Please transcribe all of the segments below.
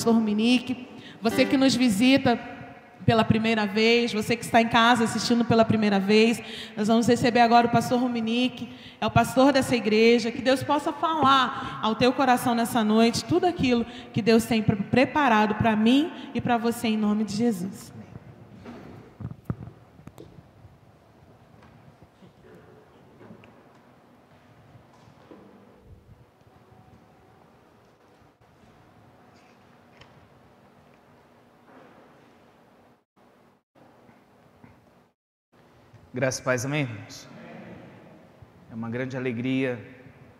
Pastor Minique, você que nos visita pela primeira vez, você que está em casa assistindo pela primeira vez, nós vamos receber agora o pastor Minique, é o pastor dessa igreja. Que Deus possa falar ao teu coração nessa noite tudo aquilo que Deus tem preparado para mim e para você, em nome de Jesus. Graças a Deus, amém, irmãos? É uma grande alegria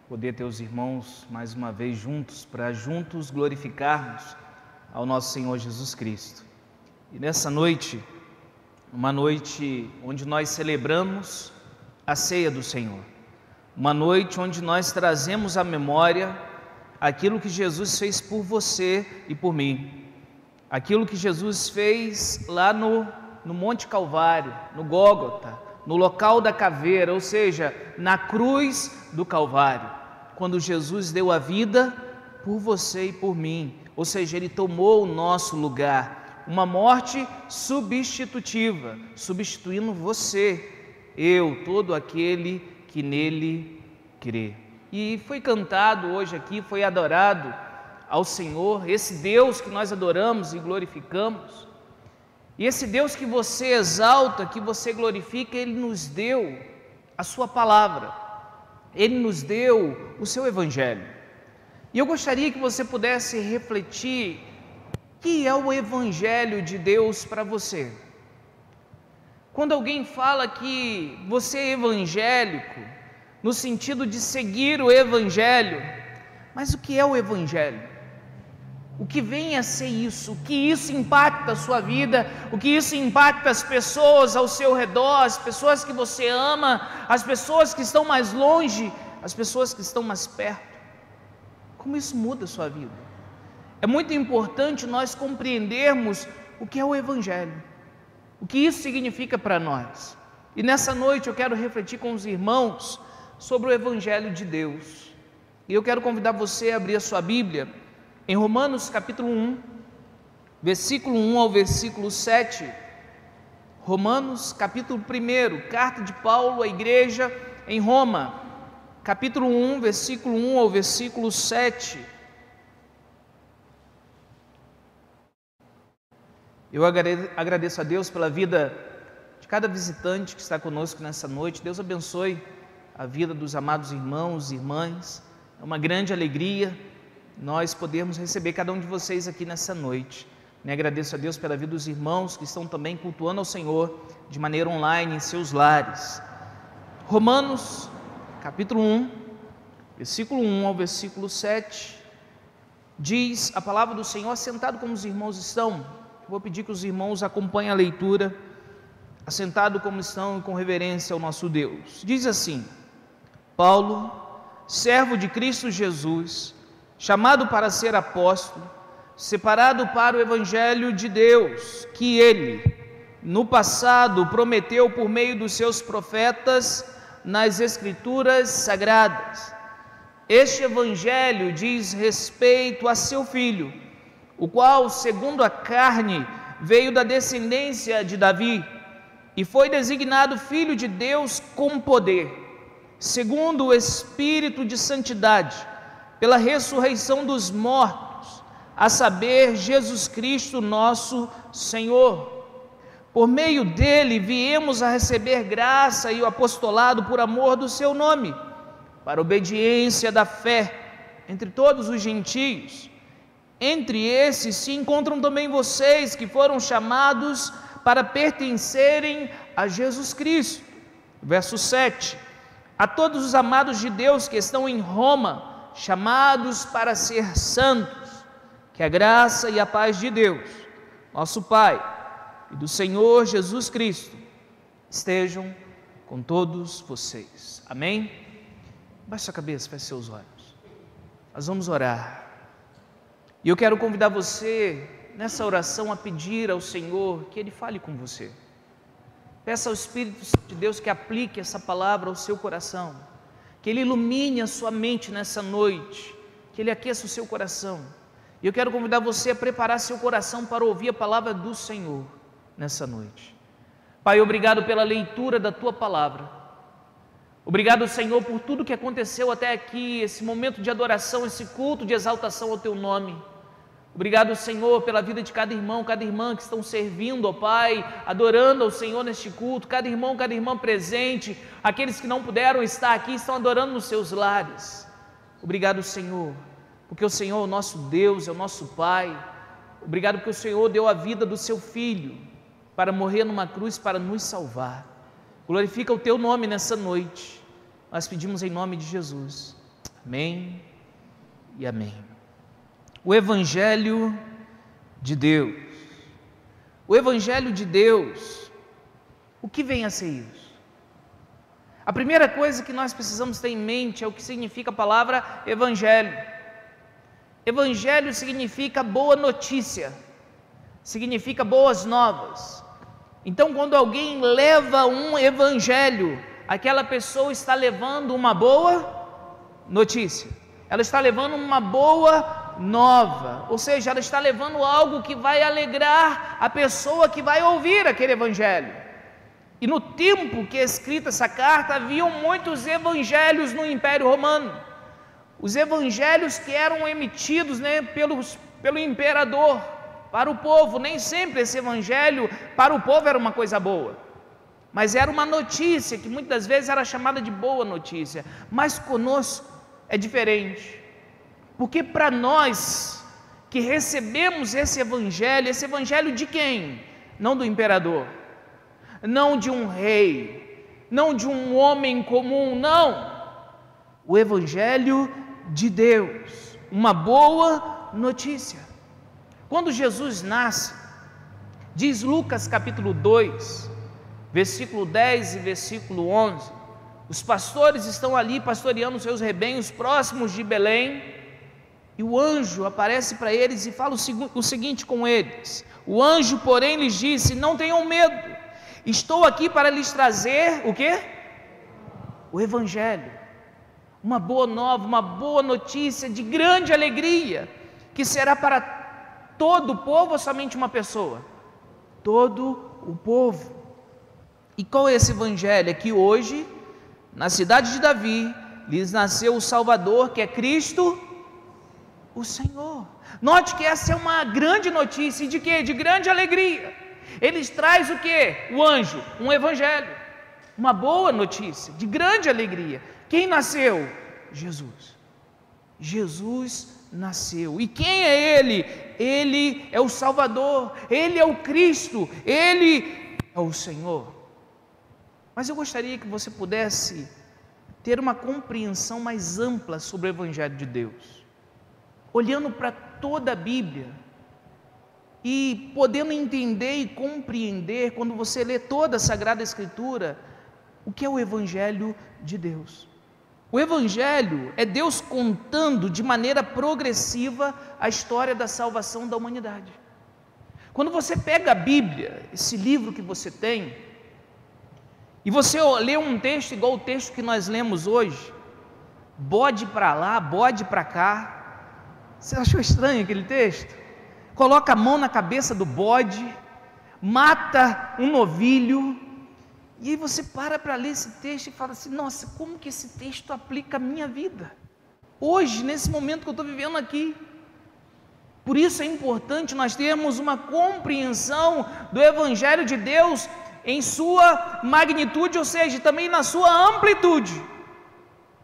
poder ter os irmãos mais uma vez juntos, para juntos glorificarmos ao nosso Senhor Jesus Cristo. E nessa noite, uma noite onde nós celebramos a ceia do Senhor, uma noite onde nós trazemos à memória aquilo que Jesus fez por você e por mim, aquilo que Jesus fez lá no Monte Calvário, no Gólgota, no local da caveira, ou seja, na cruz do Calvário, quando Jesus deu a vida por você e por mim, ou seja, Ele tomou o nosso lugar, uma morte substitutiva, substituindo você, eu, todo aquele que nele crê. E foi cantado hoje aqui, foi adorado ao Senhor, esse Deus que nós adoramos e glorificamos. E esse Deus que você exalta, que você glorifica, Ele nos deu a sua palavra, Ele nos deu o seu Evangelho. E eu gostaria que você pudesse refletir o que é o Evangelho de Deus para você. Quando alguém fala que você é evangélico, no sentido de seguir o Evangelho, mas o que é o Evangelho? O que vem a ser isso? O que isso impacta a sua vida? O que isso impacta as pessoas ao seu redor, as pessoas que você ama, as pessoas que estão mais longe, as pessoas que estão mais perto? Como isso muda a sua vida? É muito importante nós compreendermos o que é o Evangelho, o que isso significa para nós. E nessa noite eu quero refletir com os irmãos sobre o Evangelho de Deus. E eu quero convidar você a abrir a sua Bíblia em Romanos capítulo 1, versículo 1 ao versículo 7, Romanos capítulo 1, carta de Paulo à igreja em Roma, capítulo 1, versículo 1 ao versículo 7. Eu agradeço a Deus pela vida de cada visitante que está conosco nessa noite. Deus abençoe a vida dos amados irmãos e irmãs. É uma grande alegria nós podermos receber cada um de vocês aqui nessa noite. Me agradeço a Deus pela vida dos irmãos que estão também cultuando ao Senhor de maneira online em seus lares. Romanos, capítulo 1, versículo 1 ao versículo 7, diz a palavra do Senhor, assentado como os irmãos estão. Vou pedir que os irmãos acompanhem a leitura, assentado como estão e com reverência ao nosso Deus. Diz assim: Paulo, servo de Cristo Jesus, chamado para ser apóstolo, separado para o Evangelho de Deus, que Ele, no passado, prometeu por meio dos seus profetas nas Escrituras Sagradas. Este Evangelho diz respeito a seu Filho, o qual, segundo a carne, veio da descendência de Davi, e foi designado Filho de Deus com poder, segundo o Espírito de santidade, pela ressurreição dos mortos, a saber, Jesus Cristo nosso Senhor. Por meio dele viemos a receber graça e o apostolado por amor do seu nome, para obediência da fé entre todos os gentios. Entre esses se encontram também vocês que foram chamados para pertencerem a Jesus Cristo. Verso 7. A todos os amados de Deus que estão em Roma, chamados para ser santos, que a graça e a paz de Deus, nosso Pai, e do Senhor Jesus Cristo, estejam com todos vocês. Amém? Baixe sua cabeça, feche seus olhos. Nós vamos orar. E eu quero convidar você, nessa oração, a pedir ao Senhor que Ele fale com você. Peça ao Espírito de Deus que aplique essa palavra ao seu coração, que Ele ilumine a sua mente nessa noite, que Ele aqueça o seu coração, E eu quero convidar você a preparar seu coração para ouvir a palavra do Senhor nessa noite. Pai, obrigado pela leitura da Tua palavra. Obrigado, Senhor, por tudo que aconteceu até aqui, esse momento de adoração, esse culto de exaltação ao Teu nome. Obrigado, Senhor, pela vida de cada irmão, cada irmã que estão servindo, ó Pai, adorando ao Senhor neste culto, cada irmã presente, aqueles que não puderam estar aqui, estão adorando nos seus lares. Obrigado, Senhor, porque o Senhor é o nosso Deus, é o nosso Pai. Obrigado porque o Senhor deu a vida do Seu Filho para morrer numa cruz para nos salvar. Glorifica o Teu nome nessa noite. Nós pedimos em nome de Jesus. Amém e amém. O Evangelho de Deus. O Evangelho de Deus, o que vem a ser isso? A primeira coisa que nós precisamos ter em mente é o que significa a palavra Evangelho. Evangelho significa boa notícia, significa boas novas. Então, quando alguém leva um Evangelho, aquela pessoa está levando uma boa notícia, ela está levando uma boa nova, ou seja, ela está levando algo que vai alegrar a pessoa que vai ouvir aquele Evangelho. E no tempo que é escrita essa carta, haviam muitos evangelhos no Império Romano, os evangelhos que eram emitidos, pelo imperador, para o povo. Nem sempre esse evangelho para o povo era uma coisa boa, mas era uma notícia que muitas vezes era chamada de boa notícia. Mas conosco é diferente, porque para nós que recebemos esse evangelho de quem? Não do imperador, não de um rei, não de um homem comum, não. O Evangelho de Deus, uma boa notícia. Quando Jesus nasce, diz Lucas capítulo 2, versículo 10 e versículo 11, os pastores estão ali pastoreando seus rebanhos próximos de Belém, e o anjo aparece para eles e fala o seguinte com eles. O anjo, porém, lhes disse: não tenham medo, estou aqui para lhes trazer o quê? O Evangelho, uma boa nova, uma boa notícia de grande alegria, que será para todo o povo ou somente uma pessoa? Todo o povo. E qual é esse Evangelho? É que hoje, na cidade de Davi, lhes nasceu o Salvador, que é Cristo, o Senhor. Note que essa é uma grande notícia, de quê? De grande alegria. Eles traz o quê? O anjo, um Evangelho, uma boa notícia, de grande alegria. Quem nasceu? Jesus. Jesus nasceu. E quem é Ele? Ele é o Salvador, Ele é o Cristo, Ele é o Senhor. Mas eu gostaria que você pudesse ter uma compreensão mais ampla sobre o Evangelho de Deus, olhando para toda a Bíblia e podendo entender e compreender, quando você lê toda a Sagrada Escritura, o que é o Evangelho de Deus. O Evangelho é Deus contando de maneira progressiva a história da salvação da humanidade. Quando você pega a Bíblia, esse livro que você tem, e você lê um texto igual o texto que nós lemos hoje, bode para lá, bode para cá. Você achou estranho aquele texto? Coloca a mão na cabeça do bode, mata um novilho, e aí você para ler esse texto e fala assim: nossa, como que esse texto aplica a minha vida? Hoje, nesse momento que eu estou vivendo aqui. Por isso é importante nós termos uma compreensão do Evangelho de Deus em sua magnitude, ou seja, também na sua amplitude.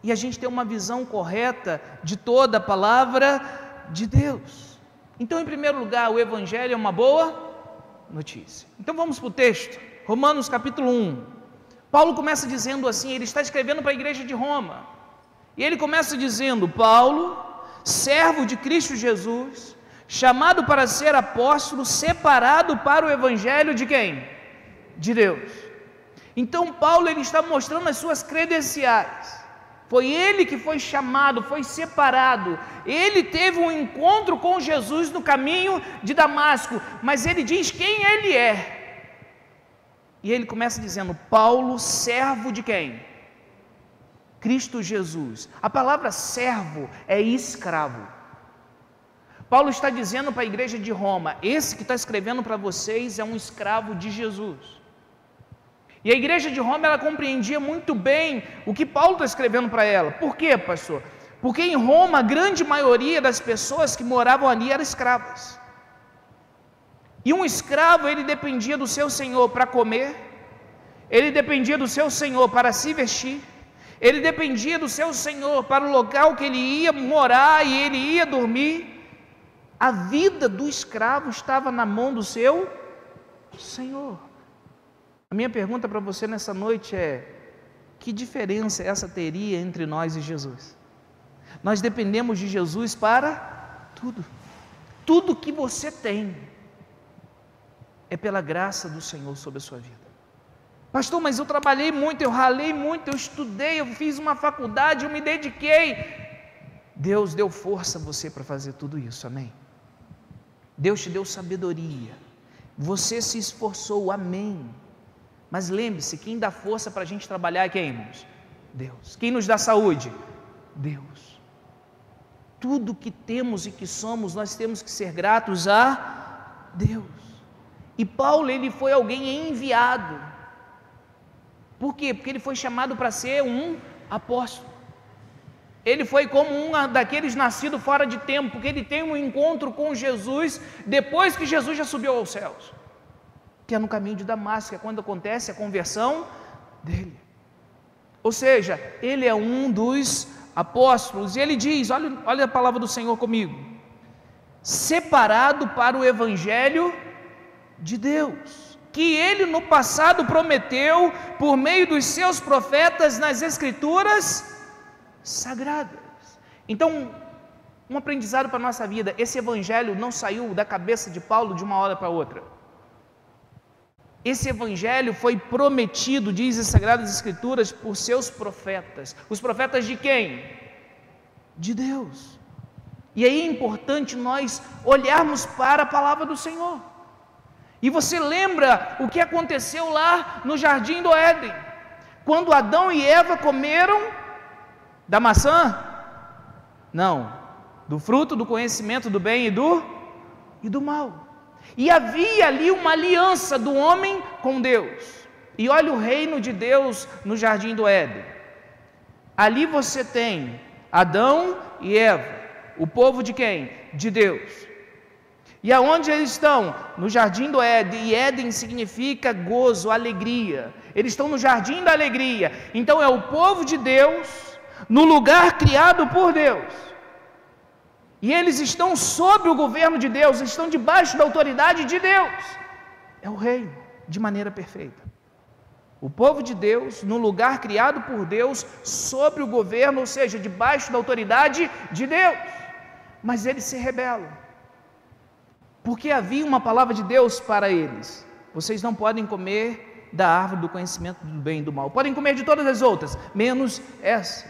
E a gente ter uma visão correta de toda a palavra de Deus. Então, em primeiro lugar, o Evangelho é uma boa notícia. Então vamos para o texto, Romanos capítulo 1. Paulo começa dizendo assim, ele está escrevendo para a igreja de Roma, e ele começa dizendo: Paulo, servo de Cristo Jesus, chamado para ser apóstolo, separado para o Evangelho de quem? De Deus. Então Paulo, ele está mostrando as suas credenciais. Foi ele que foi chamado, foi separado. Ele teve um encontro com Jesus no caminho de Damasco, mas ele diz quem ele é. E ele começa dizendo: Paulo, servo de quem? Cristo Jesus. A palavra servo é escravo. Paulo está dizendo para a igreja de Roma: esse que está escrevendo para vocês é um escravo de Jesus. E a igreja de Roma, ela compreendia muito bem o que Paulo está escrevendo para ela. Por quê, pastor? Porque em Roma, a grande maioria das pessoas que moravam ali eram escravas. E um escravo, ele dependia do seu senhor para comer, ele dependia do seu senhor para se vestir, ele dependia do seu senhor para o local que ele ia morar e ele ia dormir. A vida do escravo estava na mão do seu senhor. A minha pergunta para você nessa noite é: que diferença essa teria entre nós e Jesus? Nós dependemos de Jesus para tudo. Tudo que você tem é pela graça do Senhor sobre a sua vida. Pastor, mas eu trabalhei muito, eu ralei muito, eu estudei, eu fiz uma faculdade, eu me dediquei. Deus deu força a você para fazer tudo isso, amém? Deus te deu sabedoria, você se esforçou, amém? Mas lembre-se, quem dá força para a gente trabalhar é quem, irmãos? Deus. Quem nos dá saúde? Deus. Tudo que temos e que somos, nós temos que ser gratos a Deus. E Paulo, ele foi alguém enviado. Por quê? Porque ele foi chamado para ser um apóstolo. Ele foi como um daqueles nascidos fora de tempo, porque ele tem um encontro com Jesus depois que Jesus já subiu aos céus, que é no caminho de Damasco, que é quando acontece a conversão dele. Ou seja, ele é um dos apóstolos, e ele diz, olha a palavra do Senhor comigo: separado para o evangelho de Deus, que ele no passado prometeu por meio dos seus profetas nas escrituras sagradas. Então, um aprendizado para a nossa vida: esse evangelho não saiu da cabeça de Paulo de uma hora para outra. Esse evangelho foi prometido, diz as Sagradas Escrituras, por seus profetas. Os profetas de quem? De Deus. E aí é importante nós olharmos para a palavra do Senhor. E você lembra o que aconteceu lá no Jardim do Éden, quando Adão e Eva comeram da maçã? Não, do fruto do conhecimento do bem e do mal. E havia ali uma aliança do homem com Deus. E olha o reino de Deus no Jardim do Éden. Ali você tem Adão e Eva, o povo de quem? De Deus. E aonde eles estão? No Jardim do Éden. E Éden significa gozo, alegria. Eles estão no Jardim da Alegria. Então é o povo de Deus no lugar criado por Deus. E eles estão sob o governo de Deus, estão debaixo da autoridade de Deus. É o reino, de maneira perfeita. O povo de Deus, no lugar criado por Deus, sobre o governo, ou seja, debaixo da autoridade de Deus. Mas eles se rebelam, porque havia uma palavra de Deus para eles: vocês não podem comer da árvore do conhecimento do bem e do mal, podem comer de todas as outras, menos essa.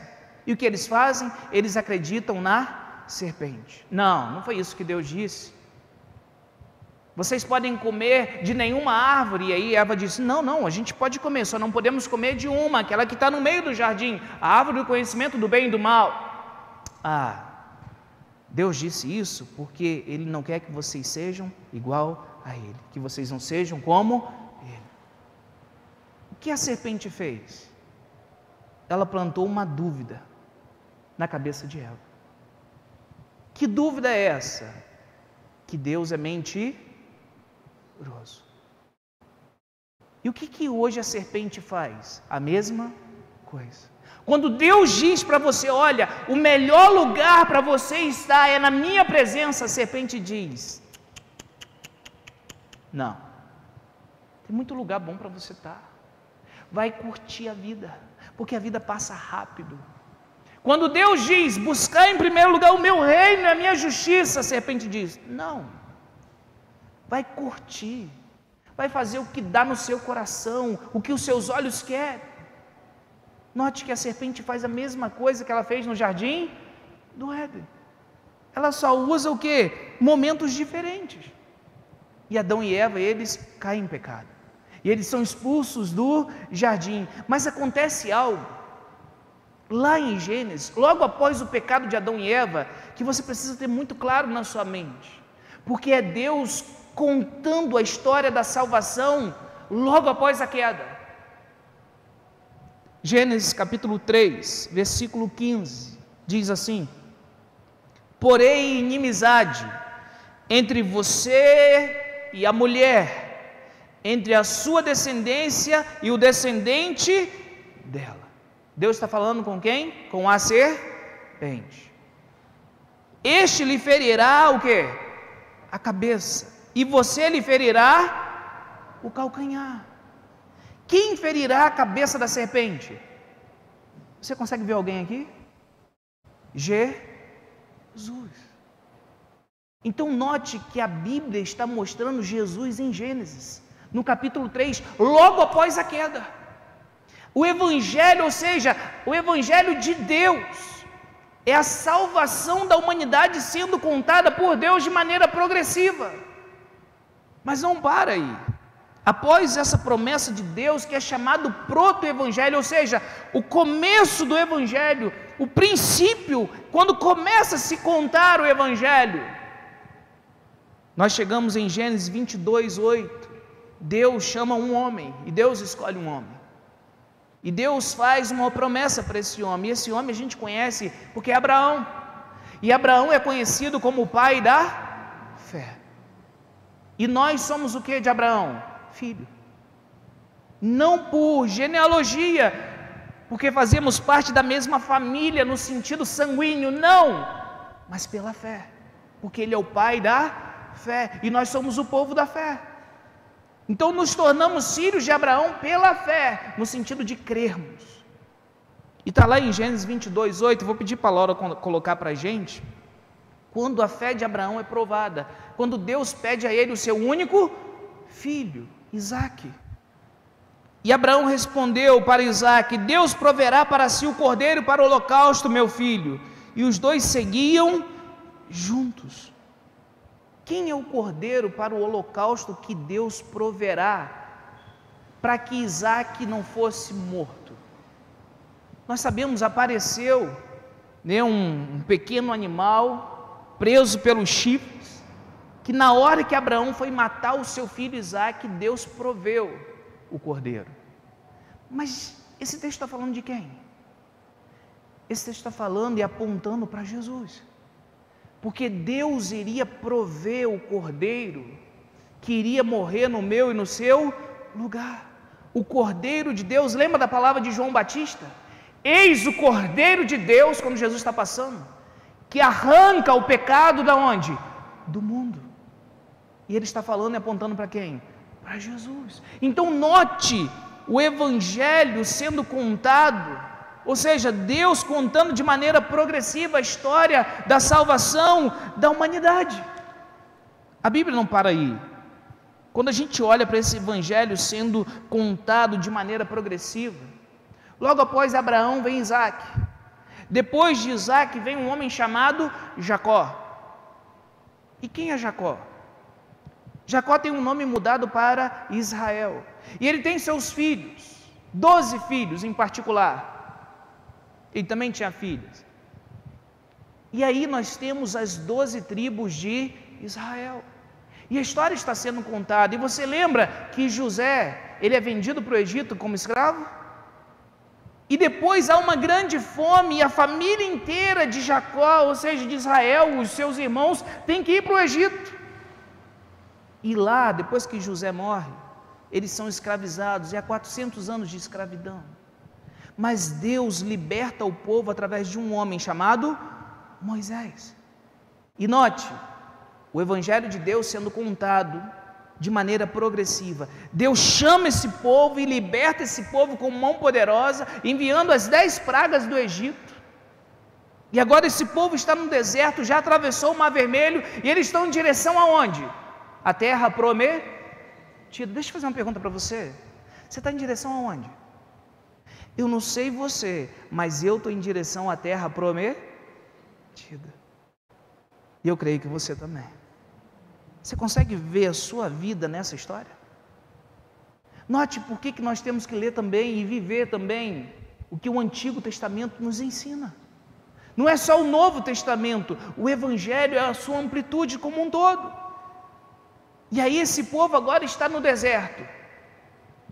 E o que eles fazem? Eles acreditam na serpente. Não foi isso que Deus disse. Vocês podem comer de nenhuma árvore. E aí Eva disse: não, a gente pode comer, só não podemos comer de uma, aquela que está no meio do jardim, a árvore do conhecimento do bem e do mal. Deus disse isso porque Ele não quer que vocês sejam igual a Ele, que vocês não sejam como Ele. O que a serpente fez? Ela plantou uma dúvida na cabeça de Eva. Que dúvida é essa? Que Deus é mentiroso. E o que hoje a serpente faz? A mesma coisa. Quando Deus diz para você: olha, o melhor lugar para você estar é na minha presença, a serpente diz: não, tem muito lugar bom para você estar. Vai curtir a vida, porque a vida passa rápido. Quando Deus diz: buscar em primeiro lugar o meu reino e a minha justiça, a serpente diz: não, vai curtir, vai fazer o que dá no seu coração, o que os seus olhos querem. Note que a serpente faz a mesma coisa que ela fez no Jardim do Éden. Ela só usa o quê? Momentos diferentes. E Adão e Eva, eles caem em pecado. E eles são expulsos do jardim. Mas acontece algo. lá em Gênesis, logo após o pecado de Adão e Eva, que você precisa ter muito claro na sua mente, porque é Deus contando a história da salvação logo após a queda. Gênesis capítulo 3, versículo 15, diz assim: porém inimizade entre você e a mulher, entre a sua descendência e o descendente dela. Deus está falando com quem? Com a serpente. Este lhe ferirá o quê? A cabeça, e você lhe ferirá o calcanhar. Quem ferirá a cabeça da serpente? Você consegue ver alguém aqui? Jesus. Então note que a Bíblia está mostrando Jesus em Gênesis, no capítulo 3, logo após a queda. O Evangelho, ou seja, o Evangelho de Deus, é a salvação da humanidade sendo contada por Deus de maneira progressiva. Mas não para aí. Após essa promessa de Deus, que é chamado proto-evangelho, ou seja, o começo do evangelho, o princípio, quando começa a se contar o evangelho, nós chegamos em Gênesis 22, 8. Deus chama um homem, e Deus escolhe um homem. E Deus faz uma promessa para esse homem, e esse homem a gente conhece porque é Abraão. E Abraão é conhecido como o pai da fé. E nós somos o que de Abraão? Filho. Não por genealogia, porque fazemos parte da mesma família no sentido sanguíneo, não, mas pela fé, porque ele é o pai da fé, e nós somos o povo da fé. Então nos tornamos filhos de Abraão pela fé, no sentido de crermos. E está lá em Gênesis 22, 8, vou pedir para a Laura colocar para a gente, quando a fé de Abraão é provada, quando Deus pede a ele o seu único filho, Isaque. E Abraão respondeu para Isaque: Deus proverá para si o cordeiro para o holocausto, meu filho. E os dois seguiam juntos. Quem é o cordeiro para o holocausto que Deus proverá para que Isaque não fosse morto? Nós sabemos, apareceu um pequeno animal preso pelos chifres, que na hora que Abraão foi matar o seu filho Isaque, Deus proveu o cordeiro. Mas esse texto está falando de quem? Esse texto está falando e apontando para Jesus, porque Deus iria prover o cordeiro que iria morrer no meu e no seu lugar. O cordeiro de Deus, lembra da palavra de João Batista? Eis o cordeiro de Deus, quando Jesus está passando, que arranca o pecado da onde? Do mundo. E ele está falando e apontando para quem? Para Jesus. Então note o evangelho sendo contado, ou seja, Deus contando de maneira progressiva a história da salvação da humanidade. A Bíblia não para aí. Quando a gente olha para esse evangelho sendo contado de maneira progressiva, logo após Abraão vem Isaque. Depois de Isaque vem um homem chamado Jacó. E quem é Jacó? Jacó tem um nome mudado para Israel. E ele tem seus filhos, 12 filhos em particular. Ele também tinha filhas. E aí nós temos as 12 tribos de Israel. E a história está sendo contada. E você lembra que José, ele é vendido para o Egito como escravo? E depois há uma grande fome e a família inteira de Jacó, ou seja, de Israel, os seus irmãos, tem que ir para o Egito. E lá, depois que José morre, eles são escravizados, e há 400 anos de escravidão. Mas Deus liberta o povo através de um homem chamado Moisés. E note, o evangelho de Deus sendo contado de maneira progressiva. Deus chama esse povo e liberta esse povo com mão poderosa, enviando as 10 pragas do Egito. E agora esse povo está no deserto, já atravessou o Mar Vermelho, e eles estão em direção aonde? A terra prometida. Deixa eu fazer uma pergunta para você. Você está em direção aonde? Eu não sei você, mas eu estou em direção à terra prometida. E eu creio que você também. Você consegue ver a sua vida nessa história? Note por que nós temos que ler também e viver também o que o Antigo Testamento nos ensina. Não é só o Novo Testamento, o Evangelho é a sua amplitude como um todo. E aí esse povo agora está no deserto.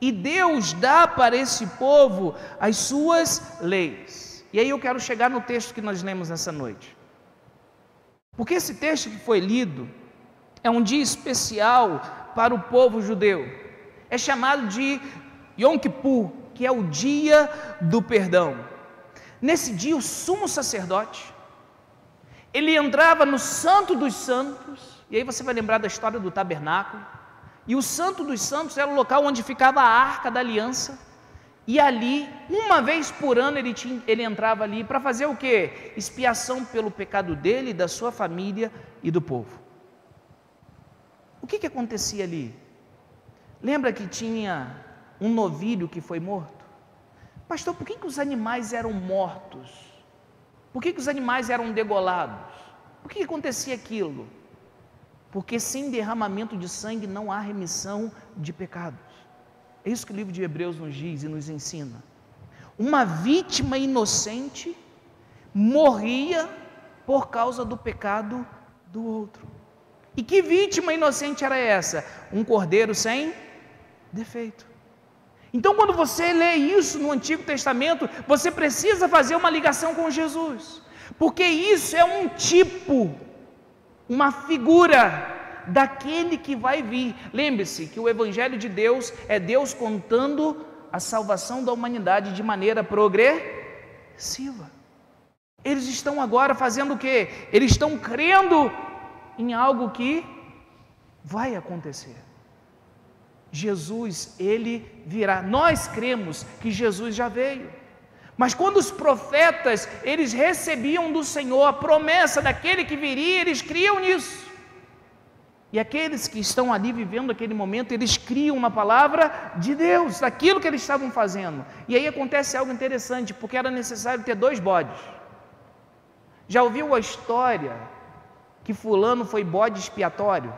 E Deus dá para esse povo as suas leis. E aí eu quero chegar no texto que nós lemos nessa noite. Porque esse texto que foi lido é um dia especial para o povo judeu. É chamado de Yom Kippur, que é o dia do perdão. Nesse dia o sumo sacerdote, ele entrava no Santo dos Santos, e aí você vai lembrar da história do tabernáculo, e o Santo dos Santos era o local onde ficava a Arca da Aliança, e ali, uma vez por ano, ele entrava ali para fazer o quê? Expiação pelo pecado dele, da sua família e do povo. O que acontecia ali? Lembra que tinha um novilho que foi morto? Pastor, por que os animais eram mortos? Por que os animais eram degolados? Por que acontecia aquilo? Porque sem derramamento de sangue não há remissão de pecados. É isso que o livro de Hebreus nos diz e nos ensina. Uma vítima inocente morria por causa do pecado do outro. E que vítima inocente era essa? Um cordeiro sem defeito. Então, quando você lê isso no Antigo Testamento, você precisa fazer uma ligação com Jesus, porque isso é um tipo, uma figura daquele que vai vir. Lembre-se que o Evangelho de Deus é Deus contando a salvação da humanidade de maneira progressiva. Eles estão agora fazendo o quê? Eles estão crendo em algo que vai acontecer. Jesus, ele virá. Nós cremos que Jesus já veio. Mas quando os profetas, eles recebiam do Senhor a promessa daquele que viria, eles criam nisso. E aqueles que estão ali vivendo aquele momento, eles criam uma palavra de Deus, daquilo que eles estavam fazendo. E aí acontece algo interessante, porque era necessário ter 2 bodes. Já ouviu a história que fulano foi bode expiatório?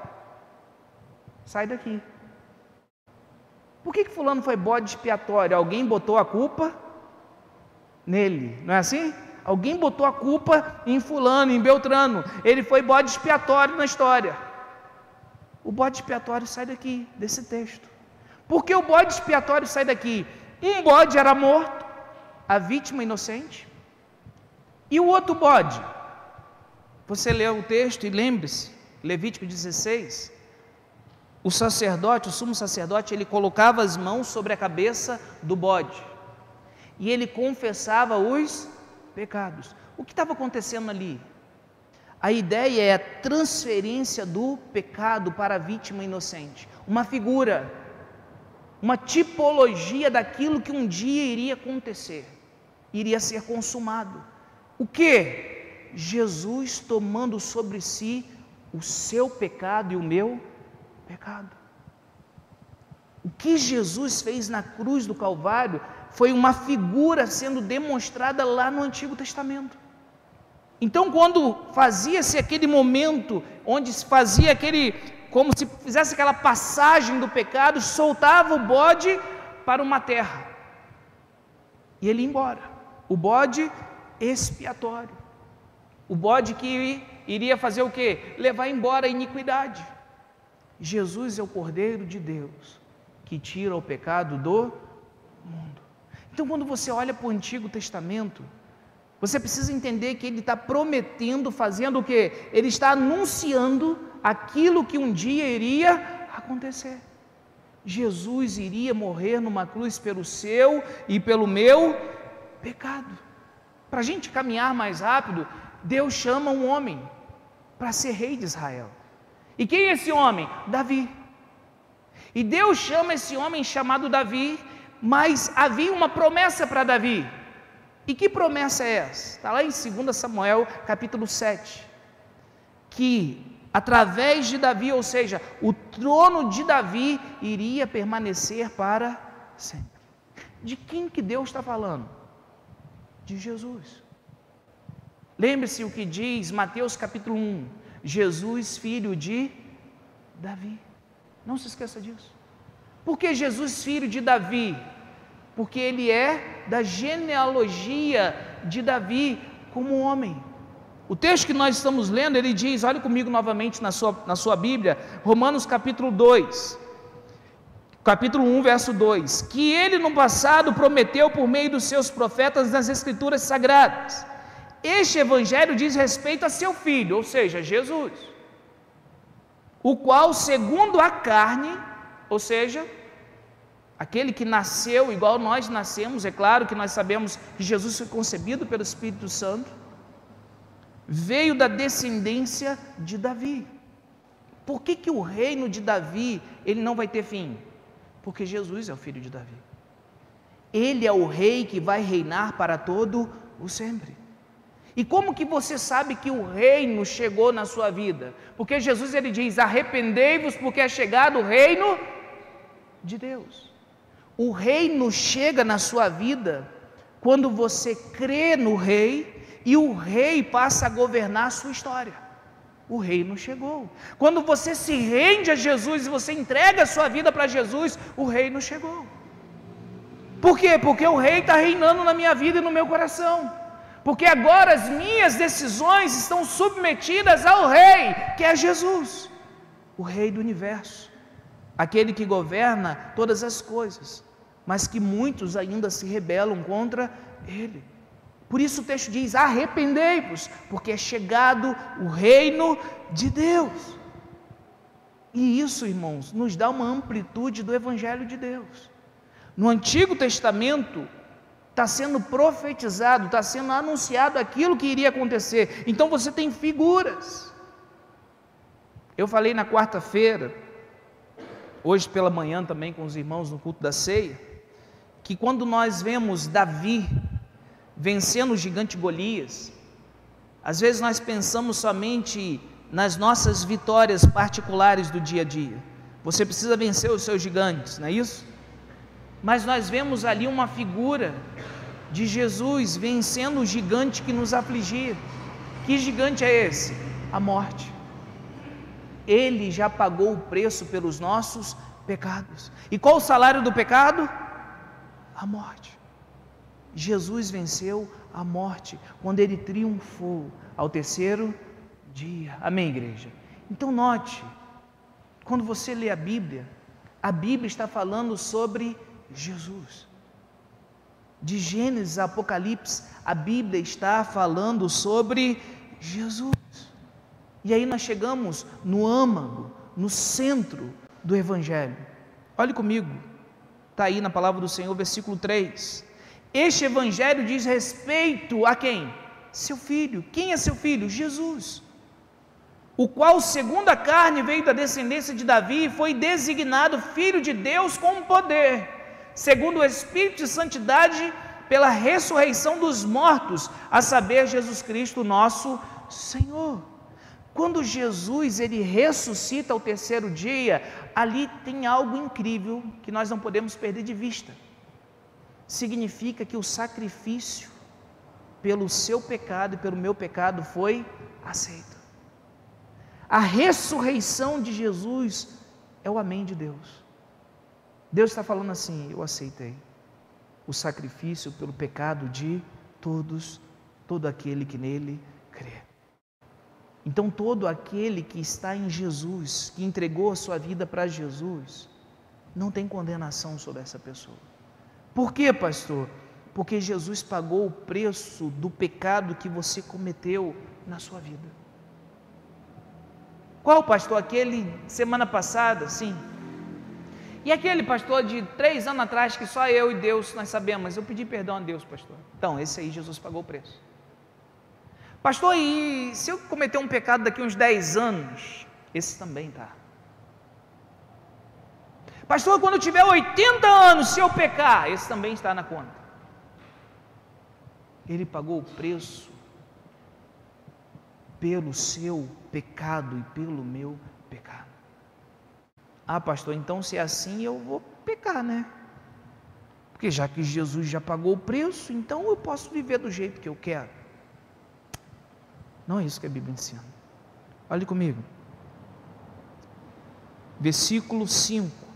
Sai daqui. Por que fulano foi bode expiatório? Alguém botou a culpa nele, não é assim? Alguém botou a culpa em fulano, em Beltrano. Ele foi bode expiatório na história. O bode expiatório sai daqui, desse texto. Por que o bode expiatório sai daqui? Um bode era morto, a vítima inocente, e o outro bode, você lê o texto e lembre-se, Levítico 16, o sacerdote, o sumo sacerdote, ele colocava as mãos sobre a cabeça do bode, e ele confessava os pecados. O que estava acontecendo ali? A ideia é a transferência do pecado para a vítima inocente, uma figura, uma tipologia daquilo que um dia iria acontecer, iria ser consumado. O que? Jesus tomando sobre si o seu pecado e o meu pecado. O que Jesus fez na cruz do Calvário foi uma figura sendo demonstrada lá no Antigo Testamento. Então, quando fazia-se aquele momento, onde se fazia como se fizesse aquela passagem do pecado, soltava o bode para uma terra, e ele ia embora, o bode expiatório, o bode que iria fazer o quê? Levar embora a iniquidade. Jesus é o Cordeiro de Deus, que tira o pecado do mundo. Então, quando você olha para o Antigo Testamento, você precisa entender que ele está prometendo, fazendo o quê? Ele está anunciando aquilo que um dia iria acontecer. Jesus iria morrer numa cruz pelo seu e pelo meu pecado. Para a gente caminhar mais rápido, Deus chama um homem para ser rei de Israel. E quem é esse homem? Davi. E Deus chama esse homem chamado Davi, mas havia uma promessa para Davi. E que promessa é essa? Está lá em 2 Samuel capítulo 7, que através de Davi, ou seja, o trono de Davi iria permanecer para sempre. De quem que Deus está falando? De Jesus. Lembre-se o que diz Mateus capítulo 1, Jesus filho de Davi. Não se esqueça disso. Por que Jesus filho de Davi? Porque ele é da genealogia de Davi como homem. O texto que nós estamos lendo, ele diz, olhe comigo novamente na sua Bíblia, Romanos capítulo 2, capítulo 1, verso 2, que ele no passado prometeu por meio dos seus profetas nas Escrituras Sagradas. Este evangelho diz respeito a seu filho, ou seja, Jesus, o qual segundo a carne, ou seja, aquele que nasceu igual nós nascemos, é claro que nós sabemos que Jesus foi concebido pelo Espírito Santo, veio da descendência de Davi. Por que o reino de Davi, ele não vai ter fim? Porque Jesus é o filho de Davi. Ele é o rei que vai reinar para todo o sempre. E como que você sabe que o reino chegou na sua vida? Porque Jesus, ele diz, arrependei-vos porque é chegado o reino de Deus. O reino chega na sua vida quando você crê no rei e o rei passa a governar a sua história. O reino chegou. Quando você se rende a Jesus e você entrega a sua vida para Jesus, o reino chegou. Por quê? Porque o rei está reinando na minha vida e no meu coração. Porque agora as minhas decisões estão submetidas ao rei, que é Jesus, o rei do universo, aquele que governa todas as coisas, mas que muitos ainda se rebelam contra ele. Por isso o texto diz, arrependei-vos, porque é chegado o reino de Deus. E isso, irmãos, nos dá uma amplitude do Evangelho de Deus. No Antigo Testamento, está sendo profetizado, está sendo anunciado aquilo que iria acontecer. Então você tem figuras. Eu falei na quarta-feira, hoje pela manhã também com os irmãos no culto da ceia, que quando nós vemos Davi vencendo o gigante Golias, às vezes nós pensamos somente nas nossas vitórias particulares do dia a dia. Você precisa vencer os seus gigantes, não é isso? Mas nós vemos ali uma figura de Jesus vencendo o gigante que nos afligia. Que gigante é esse? A morte. Ele já pagou o preço pelos nossos pecados. E qual o salário do pecado? A morte. Jesus venceu a morte quando ele triunfou ao terceiro dia. Amém, igreja? Então note, quando você lê a Bíblia está falando sobre Jesus. De Gênesis a Apocalipse, a Bíblia está falando sobre Jesus. E aí nós chegamos no âmago, no centro do Evangelho. Olhe comigo, está aí na palavra do Senhor, versículo 3. Este Evangelho diz respeito a quem? Seu filho. Quem é seu filho? Jesus. O qual, segundo a carne, veio da descendência de Davi e foi designado Filho de Deus com poder, segundo o Espírito de Santidade, pela ressurreição dos mortos, a saber, Jesus Cristo, nosso Senhor. Quando Jesus, ele ressuscita ao terceiro dia, ali tem algo incrível que nós não podemos perder de vista. Significa que o sacrifício pelo seu pecado e pelo meu pecado foi aceito. A ressurreição de Jesus é o amém de Deus. Deus está falando assim, eu aceitei o sacrifício pelo pecado de todos, todo aquele que nele crê. Então todo aquele que está em Jesus, que entregou a sua vida para Jesus, não tem condenação sobre essa pessoa. Por quê, pastor? Porque Jesus pagou o preço do pecado que você cometeu na sua vida. Qual, pastor? Aquele semana passada, sim. E aquele, pastor, de 3 anos atrás, que só eu e Deus nós sabemos, mas eu pedi perdão a Deus, pastor. Então, esse aí Jesus pagou o preço. Pastor, e se eu cometer um pecado daqui uns 10 anos, esse também tá. Pastor, quando eu tiver 80 anos, se eu pecar, esse também está na conta. Ele pagou o preço pelo seu pecado e pelo meu pecado. Ah, pastor, então se é assim eu vou pecar, né? Porque já que Jesus já pagou o preço, então eu posso viver do jeito que eu quero. Não é isso que a Bíblia ensina. Olhe comigo. Versículo 5.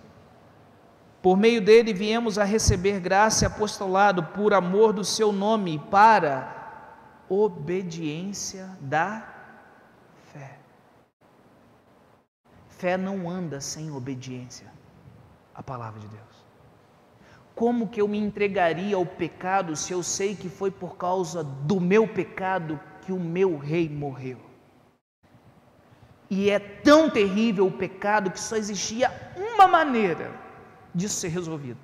Por meio dele viemos a receber graça e apostolado por amor do seu nome, para obediência da fé. Fé não anda sem obediência à palavra de Deus. Como que eu me entregaria ao pecado se eu sei que foi por causa do meu pecado que o meu rei morreu? E é tão terrível o pecado que só existia uma maneira disso ser resolvido: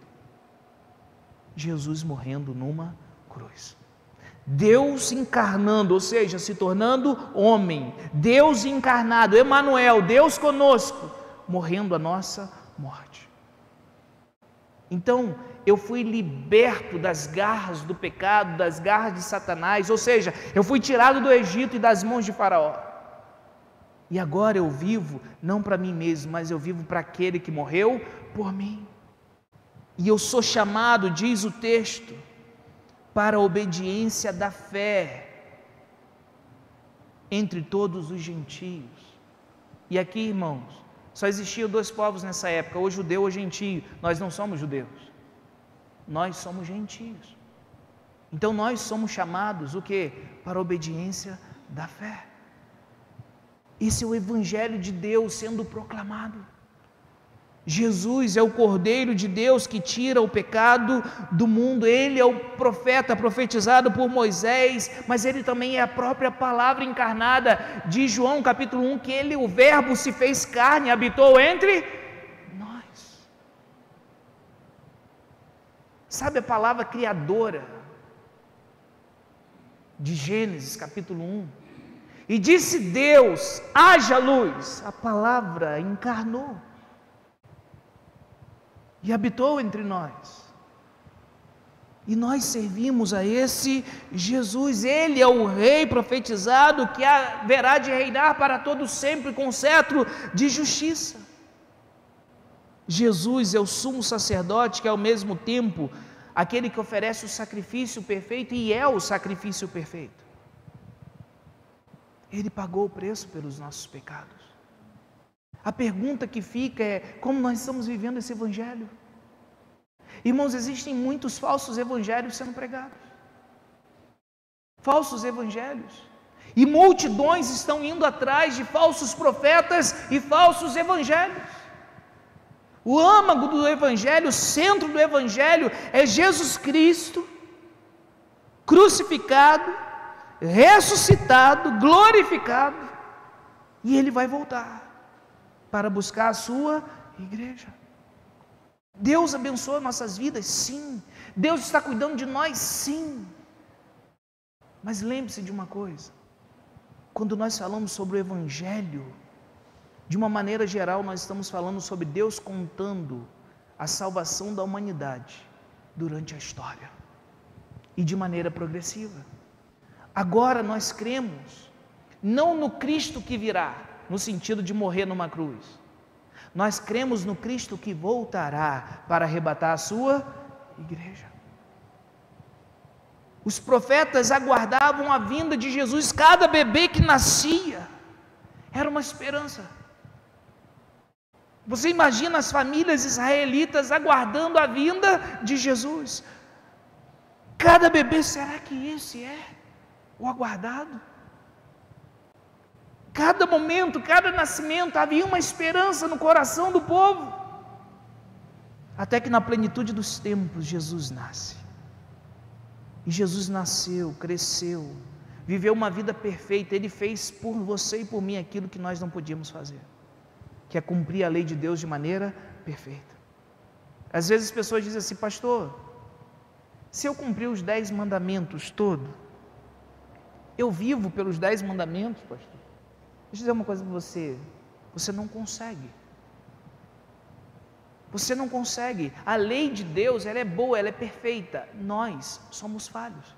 Jesus morrendo numa cruz. Deus encarnando, ou seja, se tornando homem, Deus encarnado, Emanuel, Deus conosco, morrendo a nossa morte. Então, eu fui liberto das garras do pecado, das garras de Satanás, ou seja, eu fui tirado do Egito e das mãos de Faraó. E agora eu vivo, não para mim mesmo, mas eu vivo para aquele que morreu por mim. E eu sou chamado, diz o texto, para a obediência da fé entre todos os gentios. E aqui, irmãos, só existiam dois povos nessa época, ou judeu ou gentio. Nós não somos judeus, nós somos gentios. Então nós somos chamados o quê? Para a obediência da fé. Esse é o Evangelho de Deus sendo proclamado. Jesus é o Cordeiro de Deus que tira o pecado do mundo. Ele é o profeta profetizado por Moisés, mas ele também é a própria palavra encarnada. Diz João capítulo 1 que ele, o Verbo, se fez carne e habitou entre nós. Sabe a palavra criadora de Gênesis capítulo 1? E disse Deus: haja luz. A palavra encarnou e habitou entre nós. E nós servimos a esse Jesus. Ele é o Rei profetizado que haverá de reinar para todo sempre com cetro de justiça. Jesus é o sumo sacerdote que é ao mesmo tempo aquele que oferece o sacrifício perfeito e é o sacrifício perfeito. Ele pagou o preço pelos nossos pecados. A pergunta que fica é: como nós estamos vivendo esse Evangelho? Irmãos, existem muitos falsos evangelhos sendo pregados. Falsos evangelhos. E multidões estão indo atrás de falsos profetas e falsos evangelhos. O âmago do Evangelho, o centro do Evangelho é Jesus Cristo, crucificado, ressuscitado, glorificado, e Ele vai voltar para buscar a sua igreja. Deus abençoa nossas vidas, sim. Deus está cuidando de nós, sim. Mas lembre-se de uma coisa: quando nós falamos sobre o Evangelho, de uma maneira geral, nós estamos falando sobre Deus contando a salvação da humanidade durante a história e de maneira progressiva. Agora nós cremos não no Cristo que virá, no sentido de morrer numa cruz. Nós cremos no Cristo que voltará para arrebatar a sua igreja. Os profetas aguardavam a vinda de Jesus. Cada bebê que nascia era uma esperança. Você imagina as famílias israelitas aguardando a vinda de Jesus. Cada bebê, será que esse é o aguardado? Cada momento, cada nascimento, havia uma esperança no coração do povo. Até que na plenitude dos tempos, Jesus nasce. E Jesus nasceu, cresceu, viveu uma vida perfeita. Ele fez por você e por mim aquilo que nós não podíamos fazer, que é cumprir a lei de Deus de maneira perfeita. Às vezes as pessoas dizem assim: pastor, se eu cumprir os 10 mandamentos todos, eu vivo pelos 10 mandamentos, pastor? Deixa eu dizer uma coisa para você: você não consegue. Você não consegue. A lei de Deus, ela é boa, ela é perfeita. Nós somos falhos.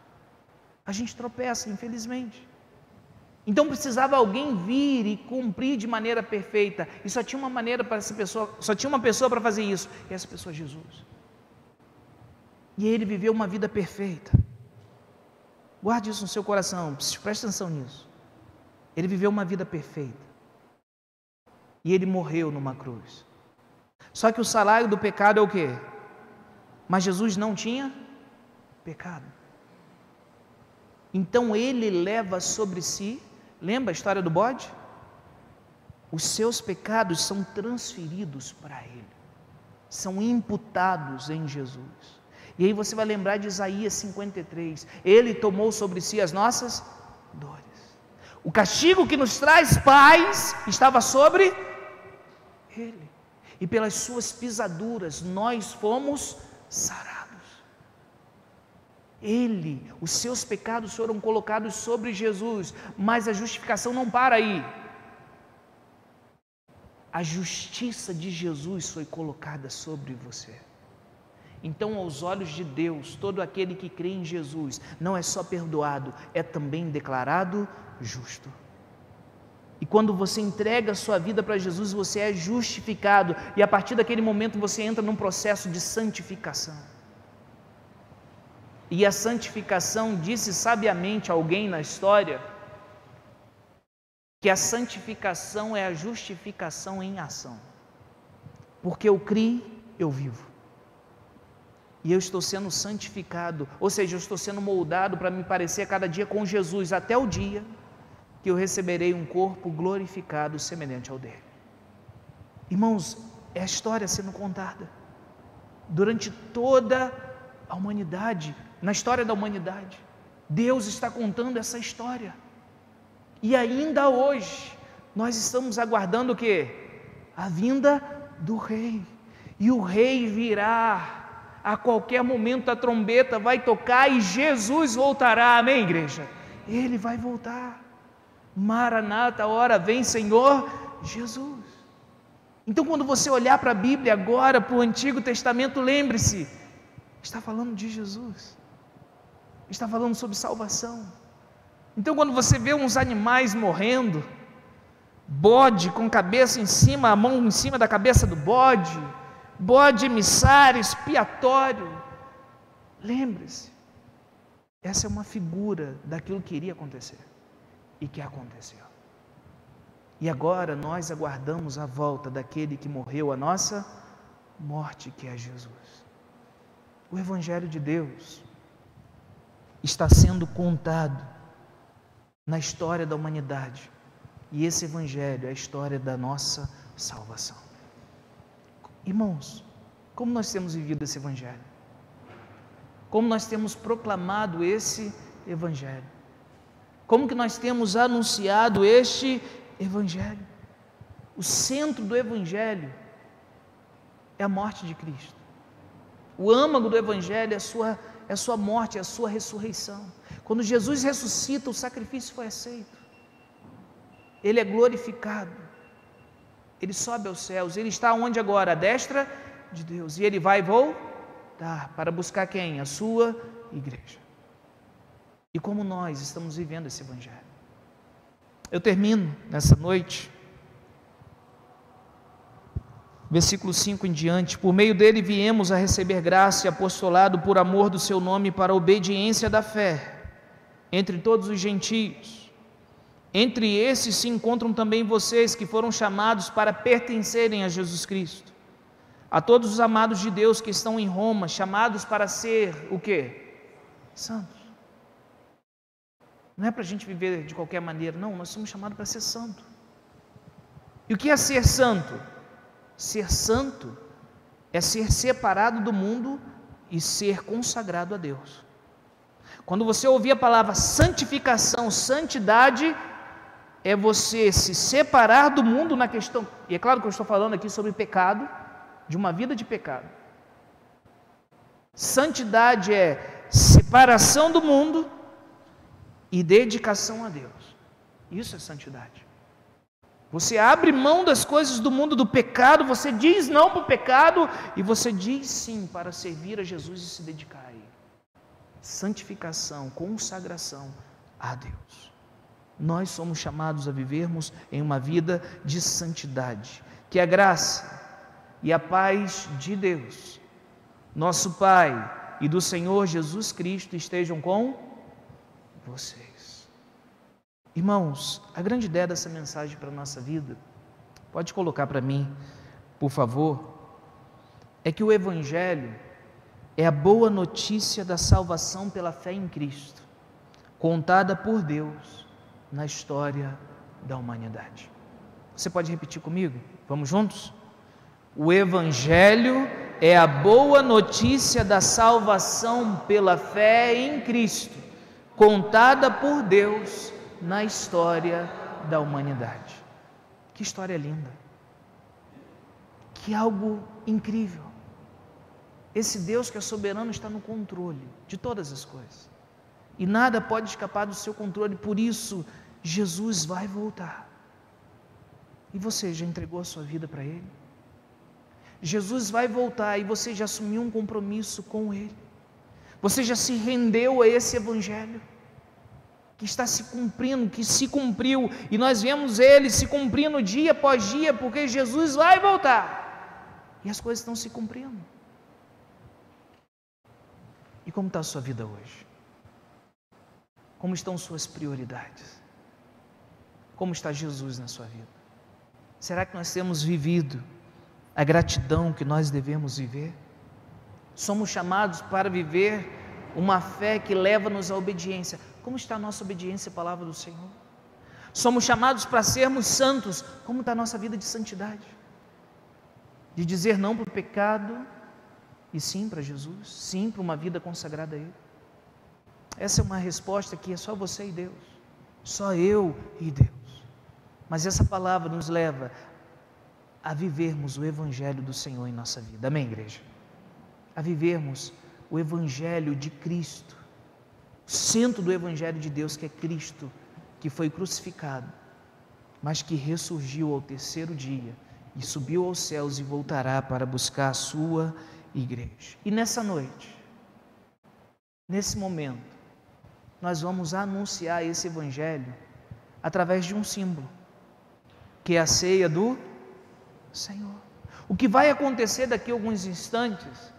A gente tropeça, infelizmente. Então precisava alguém vir e cumprir de maneira perfeita. E só tinha uma maneira para essa pessoa, só tinha uma pessoa para fazer isso. E essa pessoa é Jesus. E ele viveu uma vida perfeita. Guarde isso no seu coração, preste atenção nisso. Ele viveu uma vida perfeita. E ele morreu numa cruz. Só que o salário do pecado é o quê? Mas Jesus não tinha pecado. Então ele leva sobre si, lembra a história do bode? Os seus pecados são transferidos para ele, são imputados em Jesus. E aí você vai lembrar de Isaías 53, ele tomou sobre si as nossas dores. O castigo que nos traz paz estava sobre ele, e pelas suas pisaduras nós fomos sarados. Ele, os seus pecados foram colocados sobre Jesus, mas a justificação não para aí. A justiça de Jesus foi colocada sobre você. Então, aos olhos de Deus, todo aquele que crê em Jesus não é só perdoado, é também declarado justo. E quando você entrega a sua vida para Jesus, você é justificado, e a partir daquele momento você entra num processo de santificação. E a santificação, disse sabiamente alguém na história, que a santificação é a justificação em ação. Porque eu criei, eu vivo. E eu estou sendo santificado, ou seja, eu estou sendo moldado para me parecer a cada dia com Jesus, até o dia que eu receberei um corpo glorificado semelhante ao dele. Irmãos, é a história sendo contada. Durante toda a humanidade, na história da humanidade, Deus está contando essa história. E ainda hoje, nós estamos aguardando o quê? A vinda do Rei. E o Rei virá, a qualquer momento a trombeta vai tocar e Jesus voltará, amém, igreja? Ele vai voltar. Maranata, a hora vem, Senhor Jesus. Então, quando você olhar para a Bíblia agora, para o Antigo Testamento, lembre-se, está falando de Jesus, está falando sobre salvação. Então, quando você vê uns animais morrendo, bode com cabeça em cima, a mão em cima da cabeça do bode, bode emissário, expiatório, lembre-se, essa é uma figura daquilo que iria acontecer e que aconteceu. E agora nós aguardamos a volta daquele que morreu a nossa morte, que é Jesus. O Evangelho de Deus está sendo contado na história da humanidade, e esse Evangelho é a história da nossa salvação. Irmãos, como nós temos vivido esse Evangelho? Como nós temos proclamado esse Evangelho? Como que nós temos anunciado este Evangelho? O centro do Evangelho é a morte de Cristo. O âmago do Evangelho é a sua morte, é a sua ressurreição. Quando Jesus ressuscita, o sacrifício foi aceito. Ele é glorificado. Ele sobe aos céus. Ele está onde agora? À destra de Deus. E ele vai voltar para buscar quem? A sua igreja. E como nós estamos vivendo esse Evangelho? Eu termino nessa noite, versículo 5 em diante: por meio dele viemos a receber graça e apostolado por amor do seu nome, para a obediência da fé entre todos os gentios. Entre esses se encontram também vocês, que foram chamados para pertencerem a Jesus Cristo. A todos os amados de Deus que estão em Roma, chamados para ser o quê? Santos. Não é para a gente viver de qualquer maneira, não, nós somos chamados para ser santo. E o que é ser santo? Ser santo é ser separado do mundo e ser consagrado a Deus. Quando você ouvir a palavra santificação, santidade, é você se separar do mundo na questão, e é claro que eu estou falando aqui sobre pecado, de uma vida de pecado. Santidade é separação do mundo e dedicação a Deus. Isso é santidade. Você abre mão das coisas do mundo do pecado, você diz não para o pecado e você diz sim para servir a Jesus e se dedicar a Ele. Santificação, consagração a Deus. Nós somos chamados a vivermos em uma vida de santidade. Que a graça e a paz de Deus, nosso Pai, e do Senhor Jesus Cristo estejam com vocês. Irmãos, a grande ideia dessa mensagem para a nossa vida, pode colocar para mim, por favor, é que o Evangelho é a boa notícia da salvação pela fé em Cristo, contada por Deus na história da humanidade. Você pode repetir comigo? Vamos juntos? O Evangelho é a boa notícia da salvação pela fé em Cristo, contada por Deus na história da humanidade. Que história linda! Que algo incrível! Esse Deus que é soberano está no controle de todas as coisas, e nada pode escapar do seu controle. Por isso, Jesus vai voltar. E você já entregou a sua vida para Ele? Jesus vai voltar e você já assumiu um compromisso com Ele? Você já se rendeu a esse Evangelho que está se cumprindo, que se cumpriu, e nós vemos Ele se cumprindo dia após dia, porque Jesus vai voltar e as coisas estão se cumprindo. E como está a sua vida hoje? Como estão suas prioridades? Como está Jesus na sua vida? Será que nós temos vivido a gratidão que nós devemos viver? Somos chamados para viver uma fé que leva-nos à obediência. Como está a nossa obediência à palavra do Senhor? Somos chamados para sermos santos. Como está a nossa vida de santidade? De dizer não para o pecado e sim para Jesus, sim para uma vida consagrada a Ele. Essa é uma resposta que é só você e Deus, só eu e Deus. Mas essa palavra nos leva a vivermos o Evangelho do Senhor em nossa vida. Amém, igreja? A vivermos o Evangelho de Cristo, o centro do Evangelho de Deus, que é Cristo, que foi crucificado, mas que ressurgiu ao terceiro dia e subiu aos céus e voltará para buscar a sua igreja. E nessa noite, nesse momento, nós vamos anunciar esse Evangelho através de um símbolo, que é a ceia do Senhor. O que vai acontecer daqui a alguns instantes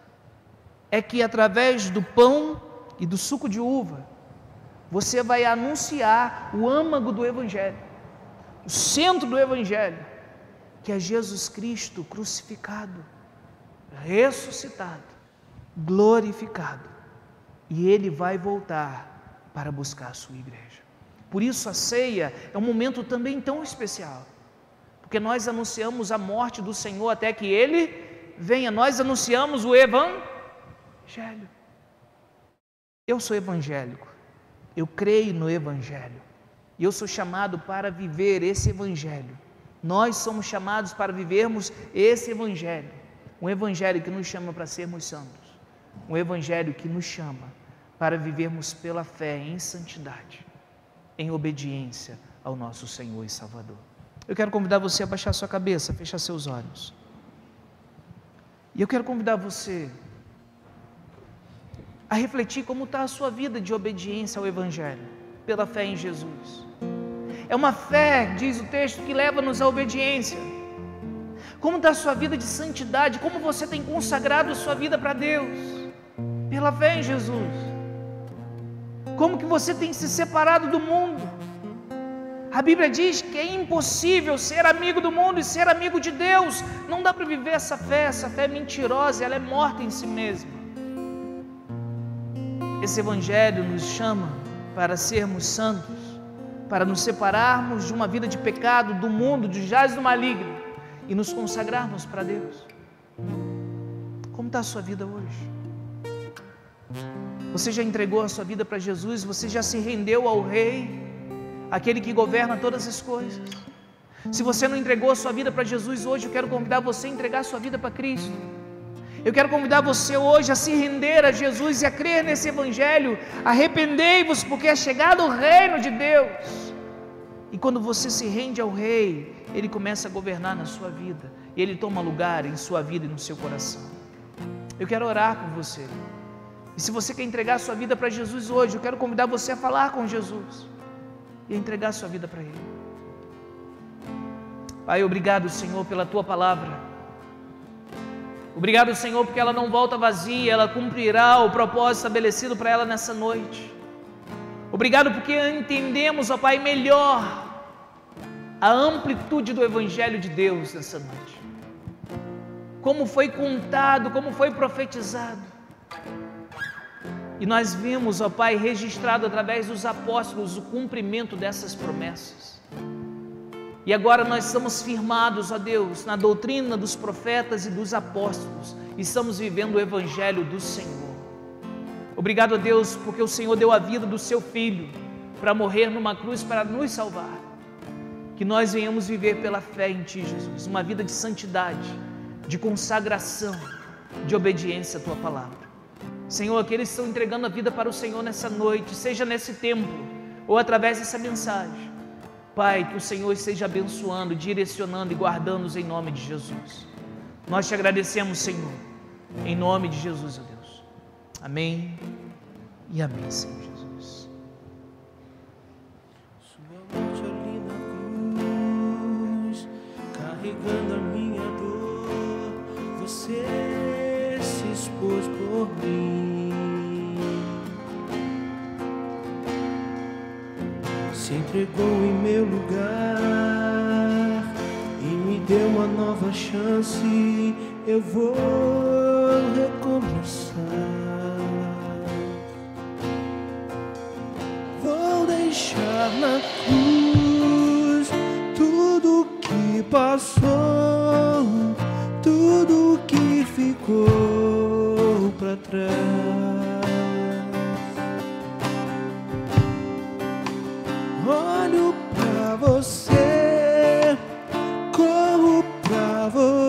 é que através do pão e do suco de uva, você vai anunciar o âmago do Evangelho, o centro do Evangelho, que é Jesus Cristo crucificado, ressuscitado, glorificado, e Ele vai voltar para buscar a sua igreja. Por isso a ceia é um momento também tão especial, porque nós anunciamos a morte do Senhor até que Ele venha. Nós anunciamos o Evangelho. Eu sou evangélico, eu creio no Evangelho, e eu sou chamado para viver esse Evangelho. Nós somos chamados para vivermos esse Evangelho, um Evangelho que nos chama para sermos santos, um Evangelho que nos chama para vivermos pela fé em santidade, em obediência ao nosso Senhor e Salvador. Eu quero convidar você a baixar sua cabeça, fechar seus olhos, e eu quero convidar você a refletir como está a sua vida de obediência ao Evangelho, pela fé em Jesus. É uma fé, diz o texto, que leva-nos à obediência. Como está a sua vida de santidade? Como você tem consagrado a sua vida para Deus, pela fé em Jesus? Como que você tem se separado do mundo? A Bíblia diz que é impossível ser amigo do mundo e ser amigo de Deus. Não dá para viver essa fé é mentirosa, ela é morta em si mesma. Esse Evangelho nos chama para sermos santos, para nos separarmos de uma vida de pecado, do mundo, de jazes do maligno, e nos consagrarmos para Deus. Como está a sua vida hoje? Você já entregou a sua vida para Jesus? Você já se rendeu ao Rei, aquele que governa todas as coisas? Se você não entregou a sua vida para Jesus hoje, eu quero convidar você a entregar a sua vida para Cristo. Eu quero convidar você hoje a se render a Jesus e a crer nesse Evangelho. Arrependei-vos, porque é chegado o reino de Deus. E quando você se rende ao Rei, Ele começa a governar na sua vida, e Ele toma lugar em sua vida e no seu coração. Eu quero orar com você. E se você quer entregar a sua vida para Jesus hoje, eu quero convidar você a falar com Jesus e a entregar a sua vida para Ele. Pai, obrigado, Senhor, pela Tua palavra. Obrigado, Senhor, porque ela não volta vazia, ela cumprirá o propósito estabelecido para ela nessa noite. Obrigado porque entendemos, ó Pai, melhor a amplitude do Evangelho de Deus nessa noite. como foi contado, como foi profetizado. E nós vimos, ó Pai, registrado através dos apóstolos o cumprimento dessas promessas. E agora nós estamos firmados, ó Deus, na doutrina dos profetas e dos apóstolos, e estamos vivendo o Evangelho do Senhor. Obrigado a Deus, porque o Senhor deu a vida do seu Filho para morrer numa cruz para nos salvar. Que nós venhamos viver pela fé em Ti, Jesus, uma vida de santidade, de consagração, de obediência à Tua palavra. Senhor, aqueles que estão entregando a vida para o Senhor nessa noite, seja nesse tempo ou através dessa mensagem, Pai, que o Senhor esteja abençoando, direcionando e guardando-os em nome de Jesus. Nós te agradecemos, Senhor, em nome de Jesus, ó Deus. Amém e amém, Senhor Jesus. Sua morte ali na cruz, carregando a minha dor, você se expôs por mim, se entregou em meu lugar e me deu uma nova chance. Eu vou recomeçar, vou deixar na cruz tudo que passou, tudo que ficou pra trás. Olho pra você, corro pra você.